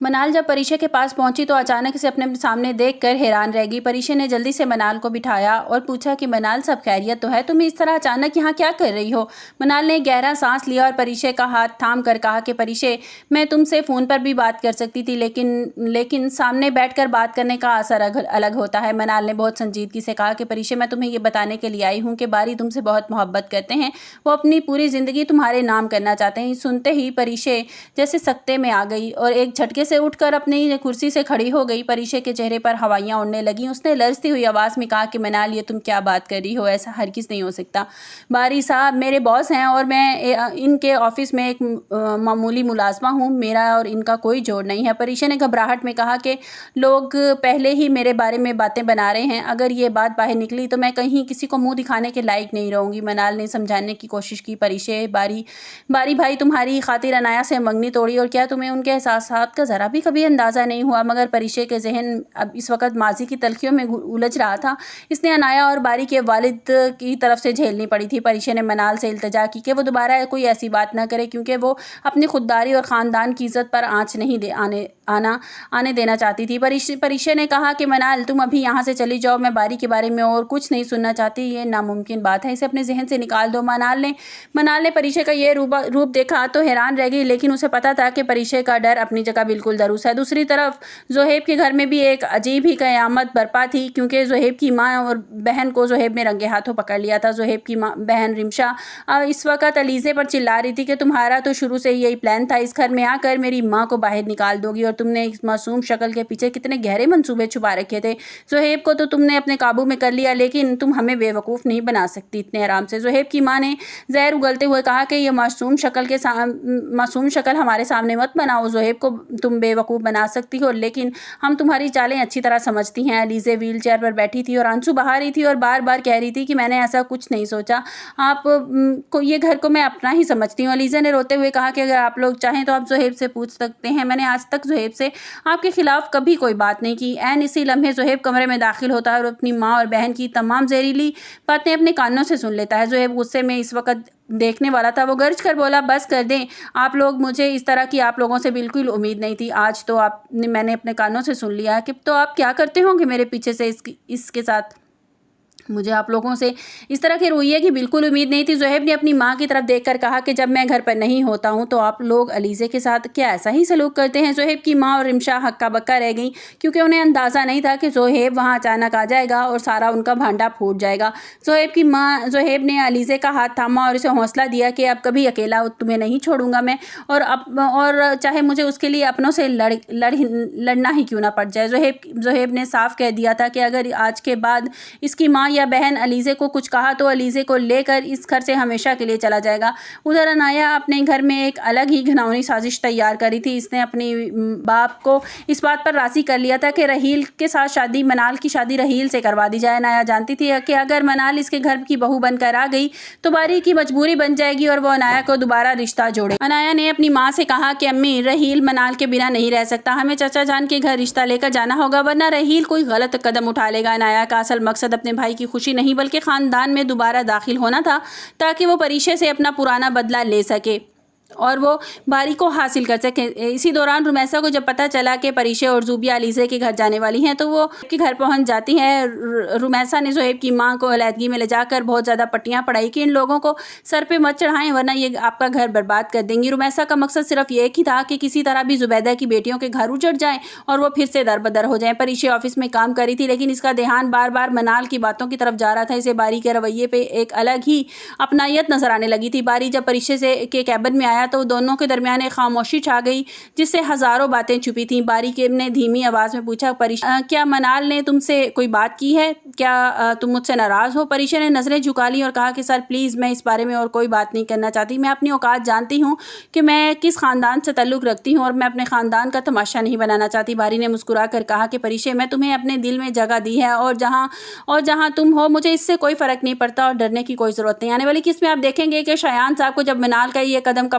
منال جب پریشے کے پاس پہنچی تو اچانک اسے اپنے سامنے دیکھ کر حیران رہ گئی۔ پریشے نے جلدی سے منال کو بٹھایا اور پوچھا کہ منال سب خیریت تو ہے؟ تم اس طرح اچانک یہاں کیا کر رہی ہو؟ منال نے گہرا سانس لیا اور پریشے کا ہاتھ تھام کر کہا کہ پریشے، میں تم سے فون پر بھی بات کر سکتی تھی لیکن سامنے بیٹھ کر بات کرنے کا اثر الگ ہوتا ہے۔ منال نے بہت سنجیدگی سے کہا کہ پریشے، میں تمہیں یہ بتانے کے لیے آئی ہوں کہ باری تم سے بہت محبت کرتے ہیں، وہ اپنی پوری زندگی تمہارے نام کرنا چاہتے ہیں۔ سنتے ہی پریشے جیسے سکتے میں آ گئی اور ایک جھٹکے سے اٹھ کر اپنی کرسی سے کھڑی ہو گئی۔ پریشے کے چہرے پر ہوائیاں اڑنے لگیں۔ اس نے لرزتی ہوئی آواز میں کہا کہ منال، یہ تم کیا بات کر رہی ہو؟ ایسا ہرگز نہیں ہو سکتا۔ باری صاحب میرے باس ہیں اور میں ان کے آفس میں ایک معمولی ملازمہ ہوں، میرا اور ان کا کوئی جوڑ نہیں ہے۔ پریشے نے گھبراہٹ میں کہا کہ لوگ پہلے ہی میرے بارے میں باتیں بنا رہے ہیں، اگر یہ بات باہر نکلی تو میں کہیں کسی کو منہ دکھانے کے لائق نہیں رہوں گی۔ منال نے سمجھانے کی کوشش کی، پریشے، باری بھائی تمہاری خاطر انایا سے منگنی توڑی اور کیا تمہیں ان کے احساسات کا ذرا بھی کبھی اندازہ نہیں ہوا؟ مگر پریشے کے ذہن اب اس وقت ماضی کی تلخیوں میں الجھ رہا تھا۔ اس نے انایا اور باری کے والد کی طرف سے جھیلنی پڑی تھی۔ پریشے نے منال سے التجا کی کہ وہ دوبارہ کوئی ایسی بات نہ کرے کیونکہ وہ اپنی خودداری اور خاندان کی عزت پر آنچ نہیں آنے دینا چاہتی تھی۔ پریشے نے کہا کہ منال، تم ابھی یہاں سے چلی جاؤ، میں باری کے بارے میں اور کچھ نہیں سننا چاہتی، یہ ناممکن بات ہے، اسے اپنے ذہن سے نکال دو۔ منال نے پریشے کا یہ روپ دیکھا تو حیران رہ گئی، لیکن اسے پتا تھا کہ پریشے کا ڈر اپنی جگہ بالکل درست ہے۔ دوسری طرف زہیب کے گھر میں بھی ایک عجیب ہی قیامت برپا تھی، کیونکہ زہیب کی ماں اور بہن کو زہیب نے رنگے ہاتھوں پکڑ لیا تھا۔ زہیب کی بہن رمشا اس وقت علیزے پر چلا رہی تھی کہ تمہارا تو شروع سے یہی پلان تھا، اس گھر میں آ کر میری ماں کو باہر نکال دو گی، اور تم نے اس معصوم شکل کے پیچھے کتنے گہرے منصوبے چھپا رکھے تھے۔ زہیب کو تو تم نے اپنے قابو میں کر لیا، لیکن تم ہمیں بے وقوف نہیں بنا سکتی اتنے آرام سے۔ زہیب کی ماں نے زہر اگلتے ہوئے کہا کہ یہ معصوم شکل ہمارے سامنے مت بناؤ، زہیب کو تم بے وقوف بنا سکتی ہو، لیکن ہم تمہاری چالیں اچھی طرح سمجھتی ہیں۔ علیزے ویل چیئر پر بیٹھی تھی اور آنسو بہا رہی تھی اور بار بار کہہ رہی تھی کہ میں نے ایسا کچھ نہیں سوچا، آپ کو یہ گھر کو میں اپنا ہی سمجھتی ہوں۔ علیزے نے روتے ہوئے کہا کہ اگر آپ لوگ چاہیں تو آپ زہیب سے پوچھ سکتے ہیں، میں نے آج تک زہیب سے آپ کے خلاف کبھی کوئی بات نہیں کی۔ عین اسی لمحے زہیب کمرے میں داخل ہوتا ہے اور اپنی ماں اور بہن کی تمام زہریلی باتیں اپنے کانوں سے سن لیتا ہے۔ زہیب غصے میں اس وقت دیکھنے والا تھا، وہ گرج کر بولا، بس کر دیں آپ لوگ، مجھے اس طرح کی آپ لوگوں سے بالکل امید نہیں تھی، آج تو میں نے اپنے کانوں سے سن لیا کہ تو آپ کیا کرتے ہوں گے میرے پیچھے سے اس کے ساتھ؟ مجھے آپ لوگوں سے اس طرح کے رویے کی بالکل امید نہیں تھی۔ زہیب نے اپنی ماں کی طرف دیکھ کر کہا کہ جب میں گھر پر نہیں ہوتا ہوں تو آپ لوگ علیزے کے ساتھ کیا ایسا ہی سلوک کرتے ہیں؟ زہیب کی ماں اور رمشا ہکا بکا رہ گئیں، کیونکہ انہیں اندازہ نہیں تھا کہ زہیب وہاں اچانک آ جائے گا اور سارا ان کا بھانڈا پھوٹ جائے گا۔ زہیب نے علیزے کا ہاتھ تھاما اور اسے حوصلہ دیا کہ اب کبھی اکیلا تمہیں نہیں چھوڑوں گا میں، اور چاہے مجھے اس کے لیے اپنوں سے لڑنا ہی کیوں نہ پڑ جائے۔ زہیب نے صاف کہہ دیا تھا کہ اگر آج کے بعد اس کی ماں یا بہن علیزے کو کچھ کہا تو علیزے کو لے کر اس گھر سے ہمیشہ کے لیے چلا جائے گا۔ ادھر انایا اپنے گھر میں ایک الگ ہی گھناؤنی سازش تیار کری تھی۔ اس نے اپنی باپ کو اس بات پر راضی کر لیا تھا کہ رحیل کے ساتھ منال کی شادی رحیل سے کروا دی جائے۔ انایا جانتی تھی کہ اگر منال اس کے گھر کی بہو بن کر آ گئی تو باری کی مجبوری بن جائے گی اور وہ انایا کو دوبارہ رشتہ جوڑے۔ انایا نے اپنی ماں سے کہا کہ امی، رحیل منال کے بنا نہیں رہ سکتا، ہمیں چچا جان کے گھر رشتہ لے کر جانا ہوگا ورنہ رحیل کوئی غلط قدم اٹھا لے گا۔ انایا کا اصل مقصد اپنے بھائی کی خوشی نہیں بلکہ خاندان میں دوبارہ داخل ہونا تھا، تاکہ وہ پریشے سے اپنا پرانا بدلہ لے سکے اور وہ باری کو حاصل کر سکیں۔ اسی دوران رمیسا کو جب پتہ چلا کہ پریشے اور زوبیا علیزے کے گھر جانے والی ہیں تو وہ کے گھر پہنچ جاتی ہیں۔ رمیسا نے زہیب کی ماں کو علیحدگی میں لے جا کر بہت زیادہ پٹیاں پڑھائی کہ ان لوگوں کو سر پہ مت چڑھائیں ورنہ یہ آپ کا گھر برباد کر دیں گی۔ رمیسا کا مقصد صرف یہ ہی تھا کہ کسی طرح بھی زبیدہ کی بیٹیوں کے گھر اجڑ جائیں اور وہ پھر سے دربدر ہو جائیں۔ پریشے آفس میں کام کر رہی تھی، لیکن اس کا دھیان بار بار منال کی باتوں کی طرف جا رہا تھا۔ اسے باری کے رویے پہ ایک الگ ہی اپنائیت نظر آنے لگی تھی۔ باری جب پریشے کے کیبن میں آیا تو دونوں کے درمیان ایک خاموشی چھا گئی جس سے ہزاروں باتیں چھپی تھیں۔ باری نے دھیمی آواز میں پوچھا، کیا منال نے تم سے کوئی بات کی ہے؟ کیا تم مجھ سے ناراض ہو؟ پریشے نے نظریں جھکا لی اور کہا کہ سر پلیز، میں اس بارے میں اور کوئی بات نہیں کرنا چاہتی، میں اپنی اوقات جانتی ہوں کہ میں کس خاندان سے تعلق رکھتی ہوں اور میں اپنے خاندان کا تماشا نہیں بنانا چاہتی۔ باری نے مسکرا کر کہا کہ پریشے، میں تمہیں اپنے دل میں جگہ دی ہے اور جہاں تم ہو مجھے اس سے کوئی فرق نہیں پڑتا اور ڈرنے کی کوئی ضرورت نہیں۔ آنے والی قسط میں آپ دیکھیں گے کہ شایان صاحب کو جب منال کا یہ قدم کا